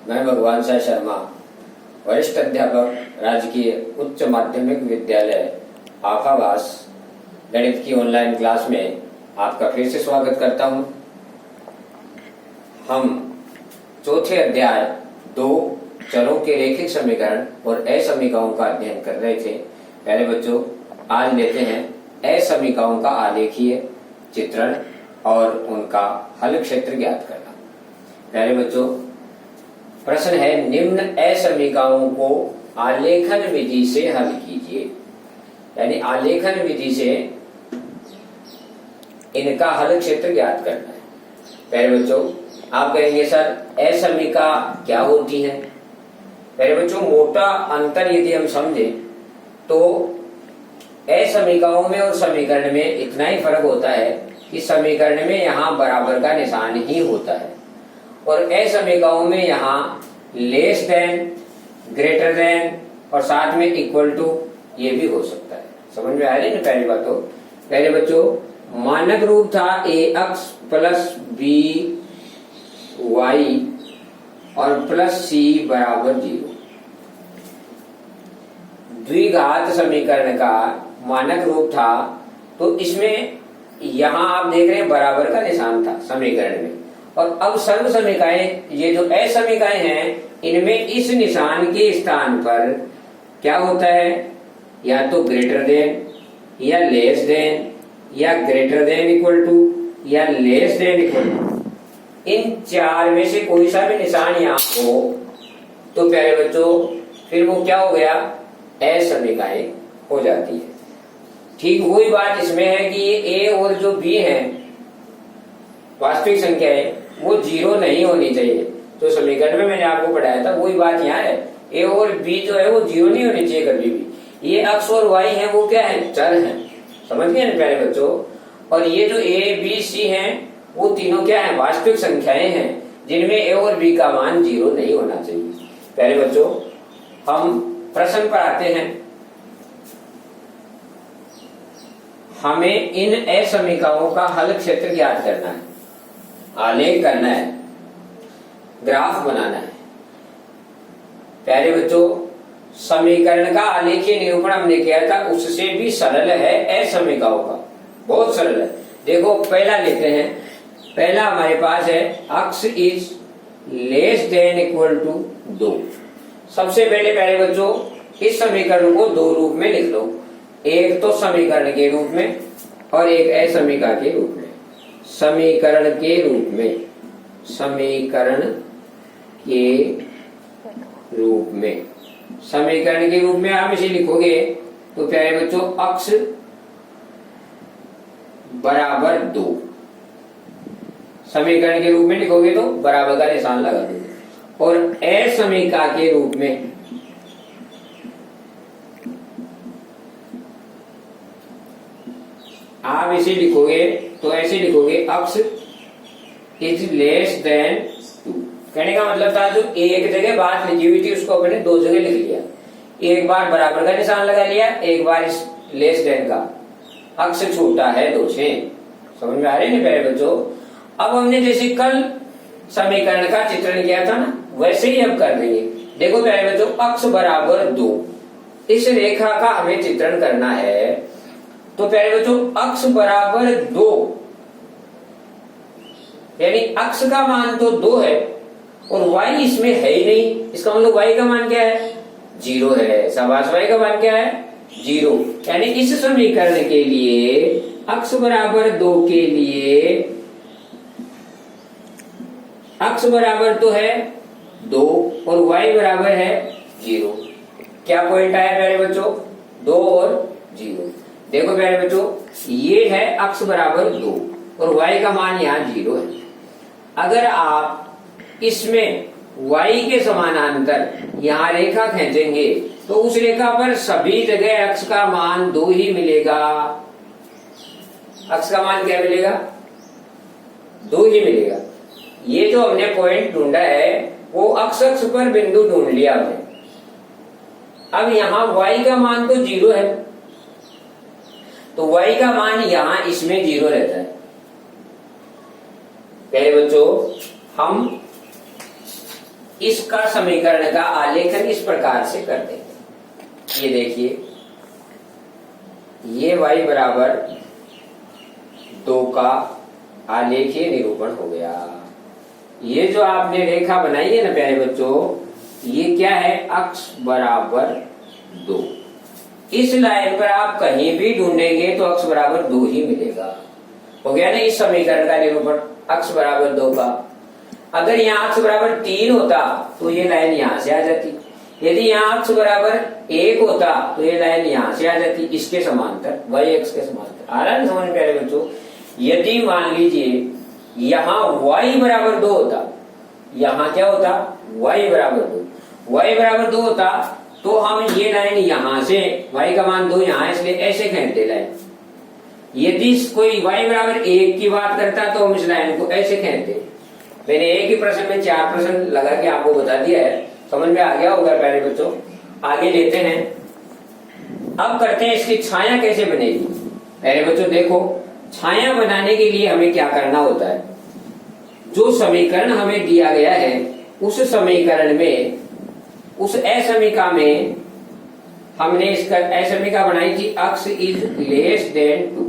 मैं भगवान शाह शर्मा, वरिष्ठ अध्यापक, राजकीय उच्च माध्यमिक विद्यालय आखावास, गणित की ऑनलाइन क्लास में आपका फिर से स्वागत करता हूं। हम चौथे अध्याय 2 चरों के रैखिक समीकरण और असमीकाओं का अध्ययन कर रहे थे। पहले बच्चों, आज लेते हैं असमीकाओं का आलेखीय चित्रण और उनका हल क्षेत्र ज्ञात करना। पहले बच्चों, प्रश्न है निम्न असमीकाओं को आलेखन विधि से हल कीजिए। यानी आलेखन विधि से इनका हल क्षेत्र ज्ञात करना है। पहले बच्चों, आप कहेंगे सर असमीका क्या होती है? पहले बच्चों, मोटा अंतर यदि हम समझे तो असमीकाओं में और समीकरण में इतना ही फर्क होता है कि समीकरण में यहाँ बराबर का निशान ही होता है और असमीकाओं में यहाँ लेस देन, ग्रेटर देन और साथ में इक्वल टू ये भी हो सकता है। समझ में आ रही है ना पहली बात? तो पहले बच्चों, मानक रूप था ax प्लस बी वाई और प्लस सी बराबर 0। द्विघात समीकरण का मानक रूप था, तो इसमें यहां आप देख रहे हैं बराबर का निशान था समीकरण में। और अब सर्व समीकाएं, ये जो असमीकाएं हैं, इनमें इस निशान के स्थान पर क्या होता है? या तो ग्रेटर देन या लेस देन या ग्रेटर देन इक्वल टू या लेस देन इक्वल टू, इन चार में से कोई सा भी निशान यहाँ हो तो प्यारे बच्चों फिर वो क्या हो गया? असमीकाएं हो जाती है। ठीक वही बात इसमें है कि ये ए और जो बी है वास्तविक संख्या है, वो 0 नहीं होनी चाहिए। तो समीकरण में मैंने आपको पढ़ाया था वही बात यहाँ है। ए और बी जो है वो 0 नहीं होनी चाहिए कभी भी। ये एक्स और वाई है वो क्या है? चर है। समझ गए ना प्यारे बच्चों? और ये जो ए बी सी है वो तीनों क्या है? वास्तविक संख्याएं हैं जिनमें ए और बी का मान 0 नहीं होना चाहिए। प्यारे बच्चों, हम प्रश्न पर आते हैं। हमें इन असमीकाओं का हल क्षेत्र ज्ञात करना है, आलेख करना है, ग्राफ बनाना है। प्यारे बच्चों, समीकरण का आलेखीय निरूपण हमने किया था, उससे भी सरल है असमीकाओं का, बहुत सरल है। देखो पहला लेते हैं। पहला हमारे पास है x is less than equal to 2। सबसे पहले प्यारे बच्चों इस समीकरण को 2 रूप में लिख लो, एक तो समीकरण के रूप में और एक असमीका के रूप में। समीकरण के रूप में, समीकरण के रूप में, समीकरण के रूप में आप इसे लिखोगे तो प्यारे बच्चों x बराबर 2, समीकरण के रूप में लिखोगे तो बराबर का निशान लगा दोगे। और असमीका के रूप में आप इसे लिखोगे तो ऐसे लिखोगे x इज लेस देन 2। कहने का मतलब था जो एक जगह बात लिखी हुई थी उसको अपने 2 जगह लिख लिया। एक बार बराबर का निशान लगा लिया, एक बार इस लेस देन का। x छोटा है 2 से। समझ में आ रही है प्यारे बच्चों? अब हमने जैसे कल समीकरण का चित्रण किया था ना, वैसे ही अब कर देंगे। देखो प्यारे बच्चों, x बराबर 2, इस रेखा का हमें चित्रण करना है। तो प्यारे बच्चों x बराबर 2 यानी x का मान तो 2 है और y इसमें है ही नहीं। इसका मतलब y का मान क्या है? 0 है। शाबाश, y का मान क्या है? 0। यानी इस समीकरण के लिए x बराबर 2 के लिए x बराबर तो है 2 और y बराबर है 0। क्या पॉइंट आया प्यारे बच्चों? 2 और 0। देखो प्यारे बच्चों, ये है x बराबर 2 और y का मान यहाँ 0 है। अगर आप इसमें y के समानांतर यहाँ रेखा खींचेंगे तो उस रेखा पर सभी जगह x का मान 2 ही मिलेगा। x का मान क्या मिलेगा? 2 ही मिलेगा। ये जो हमने पॉइंट ढूंढा है वो x अक्ष पर बिंदु ढूंढ लिया हमने। अब यहाँ y का मान तो 0 है, तो y का मान यहाँ इसमें 0 रहता है। पहले बच्चों हम इसका समीकरण का आलेखन इस प्रकार से कर देंगे। ये देखिए, ये y बराबर 2 का आलेखीय निरूपण हो गया। ये जो आपने रेखा बनाई है ना प्यारे बच्चों, ये क्या है, अक्ष बराबर 2। इस लाइन पर आप कहीं भी ढूंढेंगे तो अक्ष बराबर 2 ही मिलेगा। हो गया ना इस समीकरण का निरूपण, अक्ष बराबर 2 का। अगर यहाँ अक्ष बराबर 3 होता तो ये लाइन यहाँ से आ जाती। यदि यहाँ अक्ष बराबर 1 होता तो ये लाइन यहाँ से आ जाती, इसके समांतर, y अक्ष के समांतर। आ रहा है समझ में प्यारे बच्चों? यदि मान लीजिए यहाँ y बराबर 2 होता, यहाँ क्या होता, y बराबर 2, y बराबर 2 होता तो हम ये लाइन यहाँ से, y का मान 2 यहाँ, इसलिए ऐसे खींचते लाइन। यदि कोई y बराबर 1 की बात करता तो हम इस लाइन को ऐसे खींचते। मैंने एक ही प्रश्न में 4 प्रश्न लगा के आपको बता दिया है, समझ में आ गया होगा प्यारे बच्चों। आगे लेते हैं, अब करते हैं इसकी छाया कैसे बनेगी। प्यारे बच्चों देखो, छाया बनाने के लिए हमें क्या करना होता है, जो समीकरण हमें दिया गया है उस समीकरण में, उस असमीका में हमने इसका असमीका बनाई थी, अक्ष इज लेस देन 2।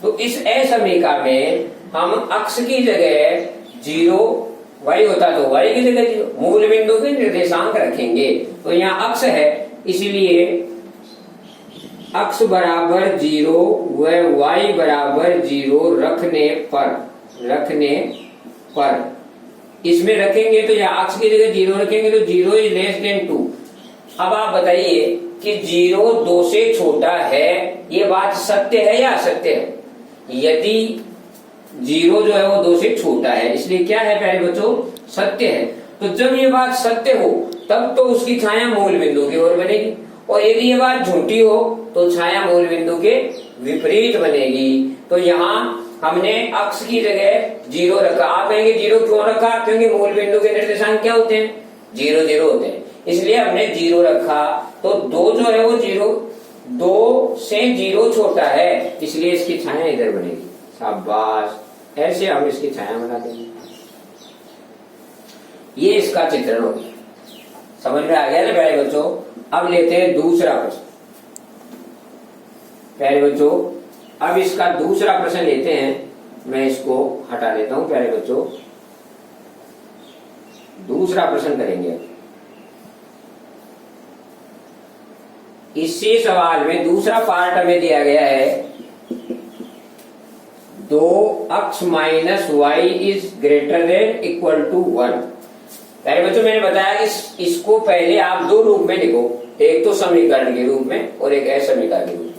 तो इस असमीका में हम अक्ष की जगह 0, y होता तो y की जगह 0, मूल बिंदु के निर्देशांक रखेंगे। तो यहाँ अक्ष है, इसलिए अक्ष बराबर 0 व y बराबर 0 रखने पर इसमें रखेंगे तो यहाँ अक्ष की जगह 0 रखेंगे तो 0 इज लेस देन 2। अब आप बताइए कि 0 2 से छोटा है, ये बात सत्य है या असत्य है? यदि 0 जो है वो 2 से छोटा है, इसलिए क्या है प्यारे बच्चों, सत्य है। तो जब ये बात सत्य हो तब तो उसकी छाया मूल बिंदु की ओर बनेगी, और यदि ये बात झूठी हो तो छाया मूल बिंदु के विपरीत बनेगी। तो यहाँ हमने अक्ष की जगह 0 रखा। आप कहेंगे 0 क्यों रखा? क्योंकि मूल बिंदु के निर्देशांक क्या होते हैं, 0 0 होते हैं, इसलिए हमने 0 रखा। तो 2 जो है वो 2 से 0 छोटा है, इसलिए इसकी छाया इधर बनेगी। शाबाश, ऐसे हम इसकी छाया बना देंगे। ये इसका चित्रण हो गया, समझ में आ गया ना प्यारे बच्चों? अब लेते हैं दूसरा प्रश्न। प्यारे बच्चों, अब इसका दूसरा प्रश्न लेते हैं। मैं इसको हटा देता हूं प्यारे बच्चों, दूसरा प्रश्न करेंगे। इसी सवाल में दूसरा पार्ट हमें दिया गया है, 2 अक्ष minus y is greater than equal to 1। प्यारे बच्चों, मैंने बताया कि इसको पहले आप 2 रूप में लिखो, एक तो समीकरण के रूप में और एक असमीका के रूप में।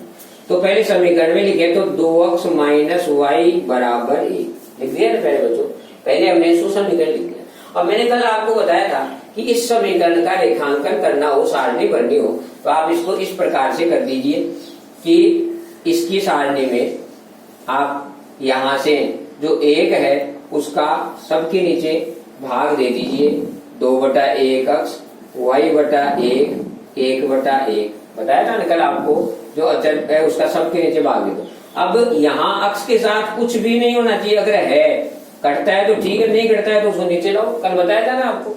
तो पहले समीकरण में लिखे तो 2 अक्ष माइनस वाई बराबर 1 लिख दिया ना प्यारे बच्चों। पहले हमने इसको समीकरण लिख दिया। अब मैंने कल आपको बताया था कि इस समीकरण का रेखांकन करना हो, सारणी भरनी हो, तो आप इसको इस प्रकार से कर दीजिए कि इसकी सारणी में आप यहाँ से जो 1 है उसका सबके नीचे भाग दे दीजिए, 2/1 अक्ष, y/1 1/1 बताया था ना कल आपको, जो अचर है उसका सबके नीचे भाग दे दो। अब यहाँ अक्ष के साथ कुछ भी नहीं होना चाहिए, अगर है कटता है तो ठीक है, नहीं कटता है तो उसको नीचे लाओ, कल बताया था ना आपको।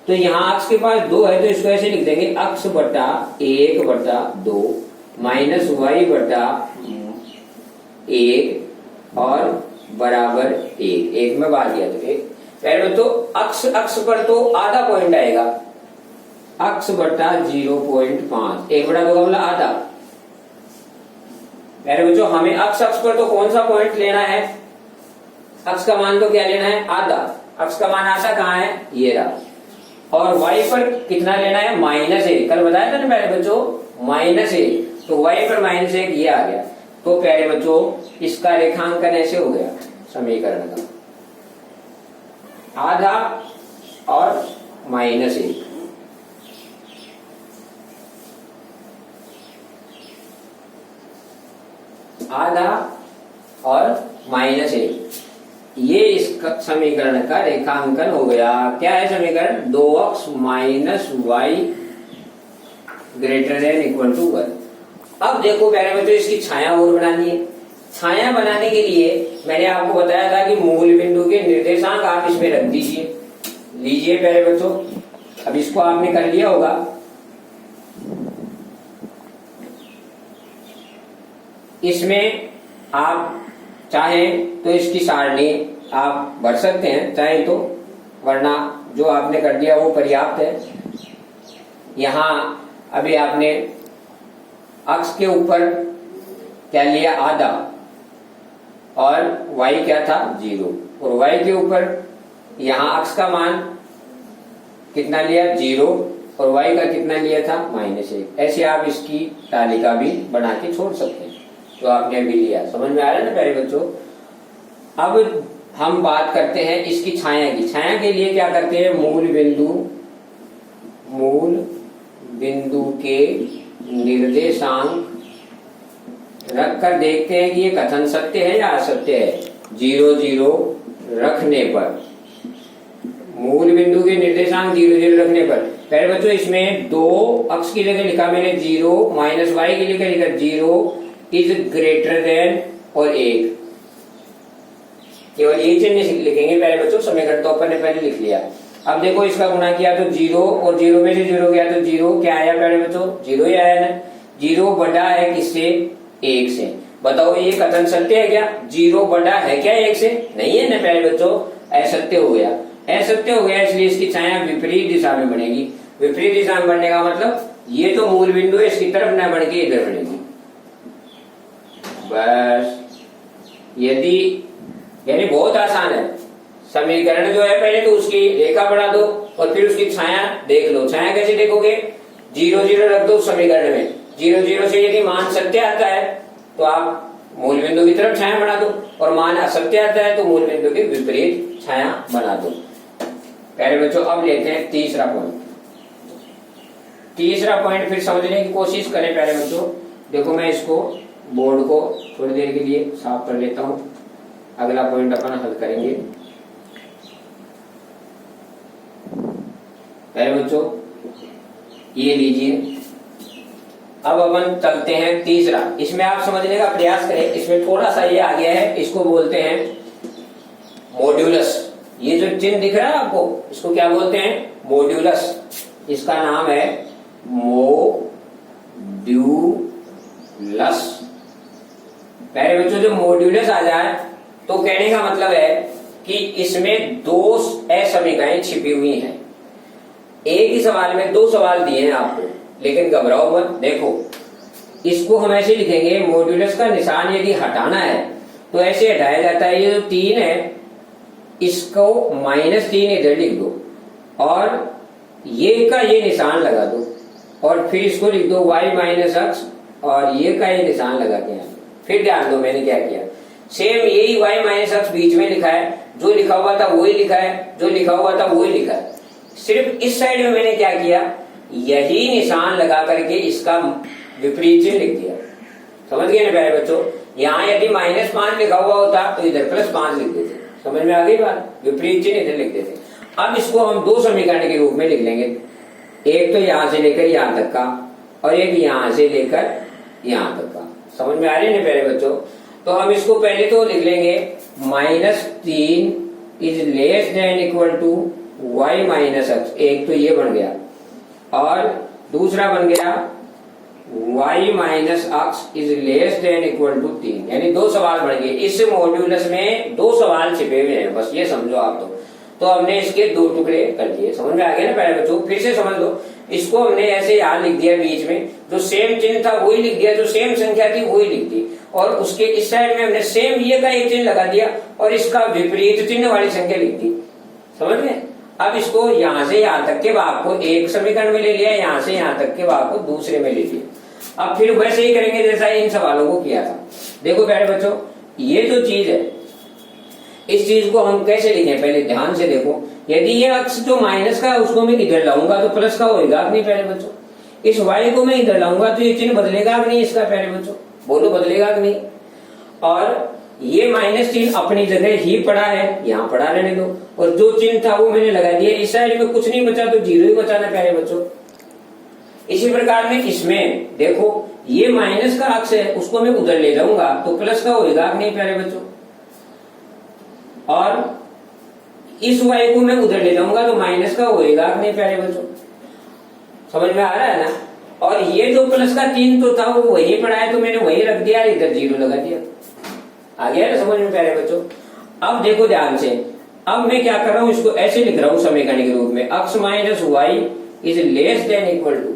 तो यहाँ अक्ष के पास 2 है तो इसको ऐसे लिख देंगे, अक्ष बटा 1/2 माइनस y/1 और बराबर 1 में बांध दिया। तो पहले तो अक्ष पर तो आधा पॉइंट आएगा, अक्ष बटा 0.5, 1/2 का मतलब आधा। मेरे बच्चों, हमें अक्ष पर तो कौन सा पॉइंट लेना है, अक्ष का मान तो क्या लेना है, आधा। अक्ष का मान आधा कहाँ है, ये रहा। और y पर कितना लेना है, -1। कल बताया था ना मेरे बच्चों, -1। तो y पर -1 ये आ गया। तो प्यारे बच्चों, इसका रेखांकन ऐसे हो गया समीकरण का, आधा और -1। आधा और -1, ये इस समीकरण का रेखांकन हो गया। क्या है समीकरण, 2 अक्ष minus y greater than equal to 1। अब देखो प्यारे बच्चों, इसकी छाया और बनानी है। छाया बनाने के लिए मैंने आपको बताया था कि मूल बिंदु के निर्देशांक आप इसमें रख दीजिए। लीजिए प्यारे बच्चों, अब इसको आपने कर लिया होगा। इसमें आप चाहें तो इसकी सारणी आप भर सकते हैं, चाहे तो, वरना जो आपने कर दिया वो पर्याप्त है। यहां अभी आपने अक्ष के ऊपर क्या लिया, आधा, और y क्या था, 0, और y के ऊपर यहां अक्ष का मान कितना लिया, 0, और y का कितना लिया था, -1। ऐसे आप इसकी तालिका भी बना के छोड़ सकते हैं जो आपने अभी लिया। समझ में आ रहा है ना प्यारे बच्चों। अब हम बात करते हैं इसकी छाया की। छाया के लिए क्या करते हैं, मूल बिंदु के निर्देशांक रखकर देखते हैं कि ये कथन सत्य है या असत्य है। 0 0 रखने पर, मूल बिंदु के निर्देशांक 0 0 रखने पर, पहले बच्चों इसमें 2 अक्ष की जगह लिखा मैंने 0, -y की जगह लिखा 0 इज ग्रेटर देन और 1, केवल ये चिन्ह लिखेंगे पहले बच्चों। समीकरण तो अपन ने पहले लिख लिया। अब देखो इसका गुणा किया तो 0, और 0 में से 0 गया तो 0 क्या आया पहले बच्चों, 0 ही आया ना। 0 बड़ा है किससे, 1 से। बताओ ये कथन सत्य है क्या, 0 बड़ा है क्या 1 से, नहीं है ना प्यारे बच्चों, असत्य हो गया। असत्य हो गया, इसलिए इसकी छाया विपरीत दिशा में बनेगी। विपरीत दिशा में बनने का मतलब ये तो मूल बिंदु है, इसकी तरफ न बढ़ के इधर बढ़ेगी। बस यदि, यानी बहुत आसान है। समीकरण जो है पहले तो उसकी रेखा बना दो और फिर उसकी छाया देख लो। छाया कैसे देखोगे, 0 0 रख दो समीकरण में। 0 0 से यदि मान सत्य आता है तो आप मूल बिंदु की तरफ छाया बना दो, और मान असत्य आता है तो मूल बिंदु के विपरीत छाया बना दो। प्यारे बच्चों अब लेते हैं तीसरा पॉइंट। तीसरा पॉइंट फिर समझने की कोशिश करें प्यारे बच्चों। देखो मैं इसको बोर्ड को थोड़ी देर के लिए साफ कर लेता हूं, अगला पॉइंट अपन हल करेंगे। प्यारे बच्चों ये लीजिए, अब अपन चलते हैं तीसरा। इसमें आप समझने का प्रयास करें, इसमें थोड़ा सा ये आ गया है, इसको बोलते हैं मॉड्यूलस। ये जो चिन्ह दिख रहा है आपको, इसको क्या बोलते हैं, मॉड्यूलस। इसका नाम है मॉड्यूलस। प्यारे बच्चों जो मॉड्यूलस आ जाए तो कहने का मतलब है कि इसमें 2 असमीकाएं छिपी हुई हैं। एक ही सवाल में 2 सवाल दिए हैं आपको, लेकिन घबराओ मत। देखो इसको हम ऐसे लिखेंगे, मॉड्यूलस का निशान यदि हटाना है तो ऐसे हटाया जाता है। ये जो 3 है इसको -3 इधर लिख दो, और ये का ये निशान लगा दो, और फिर इसको लिख दो y - अक्ष, और ये का ये निशान लगा के यहाँ। फिर ध्यान दो मैंने क्या किया, सेम यही y - अक्ष बीच में लिखा है, जो लिखा हुआ था वही लिखा है, जो लिखा हुआ था वही लिखा है। सिर्फ इस साइड में मैंने क्या किया, यही निशान लगा करके इसका विपरीत चिन्ह लिख दिया। समझ गए ना प्यारे बच्चों। यहाँ यदि -5 लिखा हुआ होता तो इधर +5 लिख देते। समझ में आ गई बात, विपरीत चिन्ह इधर लिख देते। अब इसको हम 2 समीकरण के रूप में लिख लेंगे, एक तो यहां से लेकर यहां तक का, और एक यहां से लेकर यहां तक का। समझ में आ रही है ना प्यारे बच्चों। तो हम इसको पहले तो लिख लेंगे -3 is less than equal to y - अक्ष। एक तो ये बन गया, और दूसरा बन गया y - अक्ष is less than equal to 3। यानी 2 सवाल बन गए। इस मॉड्यूलस में 2 सवाल छिपे हुए हैं, बस ये समझो आप। तो हमने इसके 2 टुकड़े कर दिए। समझ में आ गया ना प्यारे बच्चों। फिर से समझ लो, इसको हमने ऐसे यहाँ लिख दिया, बीच में जो सेम चिन्ह था वही लिख दिया, जो सेम संख्या थी वही लिख दी, और उसके इस साइड में हमने सेम ये का एक चिन्ह लगा दिया, और इसका विपरीत चिन्ह वाली संख्या लिख दी। समझ में। अब इसको यहाँ से यहाँ तक के भाग को एक समीकरण में ले लिया, यहाँ से यहाँ तक के भाग को दूसरे में ले लिया। अब फिर वैसे ही करेंगे जैसा इन सवालों को किया था। देखो प्यारे बच्चों, ये जो चीज है, इस चीज को हम कैसे लिखें, पहले ध्यान से देखो। यदि ये अक्ष जो माइनस का है उसको मैं इधर लाऊंगा तो प्लस का होगा नहीं प्यारे बच्चों। इस y को मैं इधर लाऊंगा तो ये चिन्ह बदलेगा कि नहीं इसका प्यारे बच्चों, बोलो बदलेगा कि नहीं। और ये माइनस चिन्ह अपनी जगह ही पड़ा है, यहाँ पड़ा रहने दो, और जो चिन्ह था वो मैंने लगा दिया। इस साइड में कुछ नहीं बचा तो 0 ही बचाना प्यारे बच्चों। इसी प्रकार में इसमें देखो, ये माइनस का अक्ष है, उसको मैं उधर ले जाऊंगा तो प्लस का होगा कि नहीं प्यारे बच्चों। और इस y को मैं उधर ले जाऊंगा तो माइनस का होएगा नहीं प्यारे बच्चों, समझ में आ रहा है ना। और ये जो प्लस का 3 तो था वो वही पड़ा है तो मैंने वही रख दिया, इधर 0 लगा दिया। आ गया ना समझ में प्यारे बच्चों। अब देखो ध्यान से, अब मैं क्या कर रहा हूं, इसको ऐसे लिख रहा हूं समीकरण के रूप में, x minus y is less than equal to,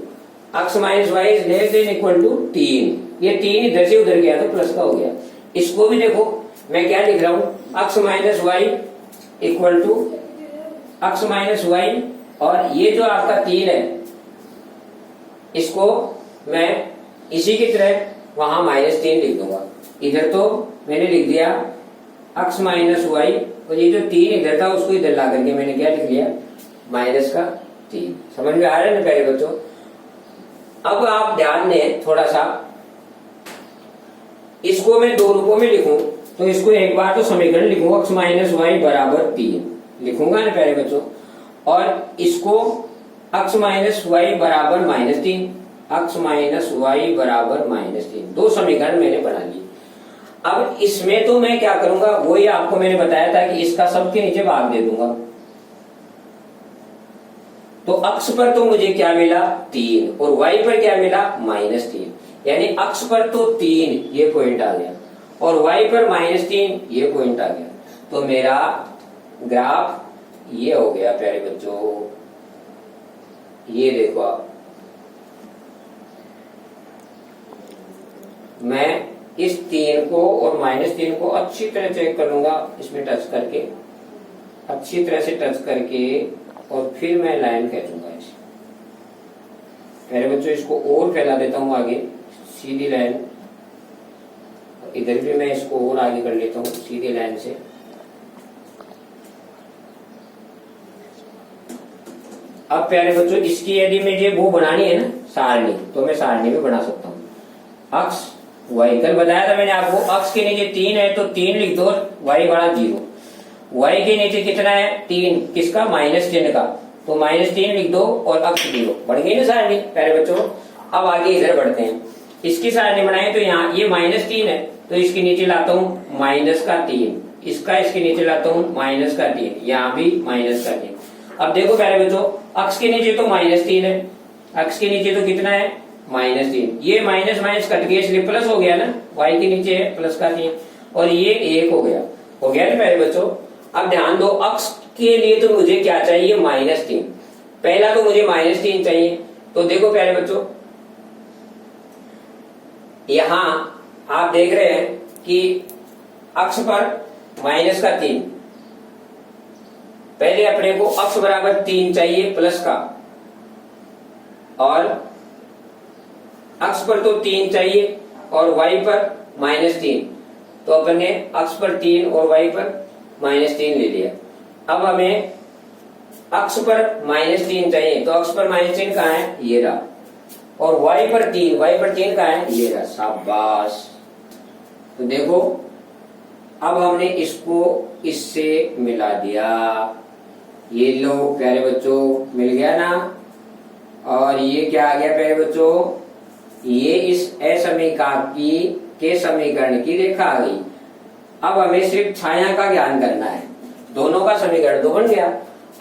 x minus y is less than equal to 3। ये 3 इधर से उधर गया तो प्लस का हो गया। इसको भी देखो मैं क्या लिख रहा हूं, x minus y equal to x minus y, और ये जो आपका 3 है इसको मैं इसी की तरह वहां -3 लिख दूंगा। इधर तो मैंने लिख दिया x माइनस वाई, और ये जो 3 इधर था उसको इधर ला करके मैंने क्या लिख लिया, -3। समझ में आ रहा है ना प्यारे बच्चों। अब आप ध्यान दें थोड़ा सा, इसको मैं 2 रूपों में लिखूं तो इसको एक बार तो समीकरण लिखूंगा x माइनस वाई बराबर 3 लिखूंगा ना प्यारे बच्चों, और इसको x माइनस वाई बराबर -3, x माइनस वाई बराबर -3, 2 समीकरण मैंने बना लिए। अब इसमें तो मैं क्या करूंगा, वही आपको मैंने बताया था कि इसका सबके नीचे भाग दे दूंगा। तो x पर तो मुझे क्या मिला 3 और y पर क्या मिला -3, यानी x पर तो 3 ये पॉइंट आ गया और y पर -3 ये पॉइंट आ गया। तो मेरा ग्राफ ये हो गया प्यारे बच्चों। ये देखो आप, मैं इस 3 को और -3 को अच्छी तरह चेक कर लूंगा, इसमें टच करके अच्छी तरह से टच करके, और फिर मैं लाइन खींचूंगा इसे। मेरे बच्चों इसको और फैला देता हूं आगे, सीधी लाइन, इधर भी मैं इसको और आगे कर लेता हूं सीधी लाइन से। अब प्यारे बच्चों इसकी यदि मुझे वो बनानी है ना सारणी, तो मैं सारणी में बना सकता हूं। अक्ष वाई कल बताया था मैंने आपको, अक्ष के नीचे 3 है तो 3 लिख दो, वाई बड़ा 0। वाई के नीचे कितना है 3, किसका -10 का, तो -3 लिख दो और अक्ष 0। बढ़ गई ना सारणी प्यारे बच्चों। अब आगे इधर बढ़ते हैं, इसकी सारणी बनाए तो यहाँ ये -3 है तो इसके नीचे लाता हूँ -3, इसका इसके नीचे लाता हूँ -3, यहाँ भी -3। अब देखो प्यारे बच्चों, अक्ष के नीचे तो -3 है, अक्ष के नीचे तो कितना है -3, ये माइनस माइनस कट गया इसलिए प्लस हो गया ना, वाई के नीचे है प्लस का 3 और ये 1 हो गया ना प्यारे बच्चों। अब ध्यान दो, अक्ष के लिए तो मुझे क्या चाहिए -3, पहला तो मुझे -3 चाहिए। तो देखो प्यारे बच्चों यहां आप देख रहे हैं कि अक्ष पर -3, पहले अपने को अक्ष बराबर 3 चाहिए प्लस का, और अक्ष पर तो 3 चाहिए और y पर -3, तो अपने अक्ष पर 3 और y पर -3 ले लिया। अब हमें अक्ष पर -3 चाहिए, तो अक्ष पर -3 कहाँ है, ये रहा, और y पर 3 कहाँ है, ये रहा। शाबाश। तो देखो अब हमने इसको इससे मिला दिया, ये लो प्यारे बच्चों मिल गया ना। और ये क्या आ गया प्यारे बच्चों, ये इस असमीकाकी के समीकरण की रेखा आ गई। अब हमें सिर्फ छाया का ज्ञान करना है, दोनों का समीकरण तो बन गया,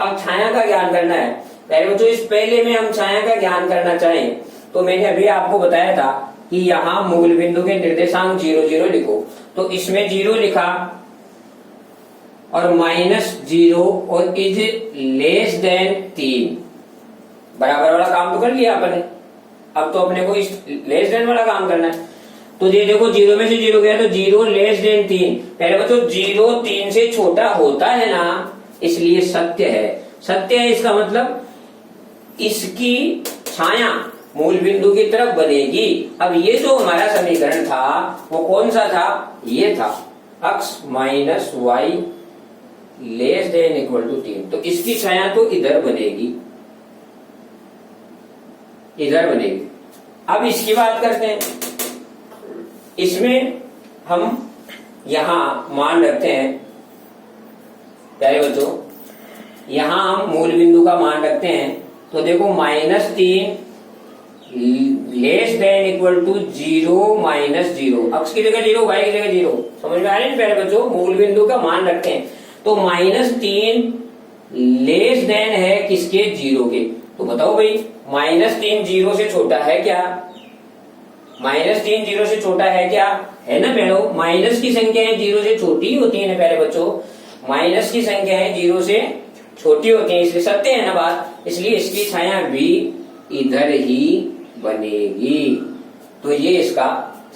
अब छाया का ज्ञान करना है। प्यारे बच्चों इस पहले में हम छाया का ज्ञान करना चाहें तो मैंने अभी आपको बताया था कि यहाँ मूल बिंदु के निर्देशांक 0 0 लिखो, तो इसमें 0 लिखा और -0 और इज लेस देन 3, बराबर वाला काम तो कर लिया आपने। अब तो अपने को इस लेस देन वाला काम करना है। तो ये देखो 0 में से 0 गया तो 0 लेस देन 3। पहले बच्चों 0 3 से छोटा होता है ना, इसलिए सत्य है। सत्य है इसका मतलब इसकी छाया मूल बिंदु की तरफ बनेगी। अब ये जो हमारा समीकरण था वो कौन सा था, ये था x minus y less than equal to 3। तो इसकी छाया तो इधर बनेगी, इधर बनेगी। अब इसकी बात करते हैं, इसमें हम यहां मान रखते हैं प्यारे बच्चों, यहां हम मूल बिंदु का मान रखते हैं। तो देखो -3 less than equal to 0 -0, x की जगह 0 y की जगह 0। समझ में आ रही है प्यारे बच्चों, मूल बिंदु का मान रखते हैं। तो -3 लेस देन है किसके, 0 के। तो बताओ भाई -3 0 से छोटा है क्या, -3 0 से छोटा है क्या, है ना बहनों। माइनस की संख्या है 0 से छोटी होती है ना प्यारे बच्चों, माइनस की संख्या है 0 से छोटी होती है, इसलिए सत्य है ना बात, इसलिए इसकी छाया भी इधर ही बनेगी। तो ये इसका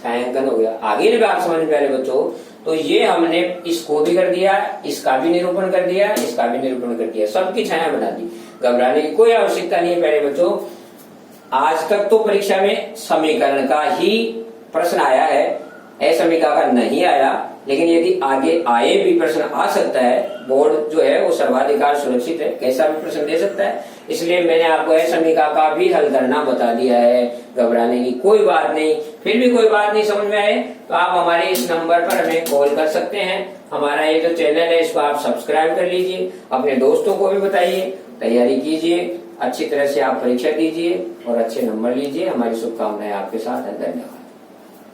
छायांकन हो गया। आगे की बात समझ में प्यारे बच्चों, तो ये हमने इसको भी कर दिया, इसका भी निरूपण कर दिया, इसका भी निरूपण कर दिया, सबकी छाया बना दी। घबराने की कोई आवश्यकता नहीं है प्यारे बच्चों। आज तक तो परीक्षा में समीकरण का ही प्रश्न आया है, असमीका का नहीं आया, लेकिन यदि आगे आए भी प्रश्न आ सकता है। बोर्ड जो है वो सर्वाधिकार सुरक्षित है, कैसा भी प्रश्न दे सकता है, इसलिए मैंने आपको असमीका का भी हल करना बता दिया है। घबराने की कोई बात नहीं। फिर भी कोई बात नहीं समझ में आए तो आप हमारे इस नंबर पर हमें कॉल कर सकते हैं। हमारा ये जो चैनल है इसको आप सब्सक्राइब कर लीजिए, अपने दोस्तों को भी बताइए, तैयारी कीजिए, अच्छी तरह से आप परीक्षा दीजिए और अच्छे नंबर लीजिए। हमारी शुभकामनाएं आपके साथ है। धन्यवाद।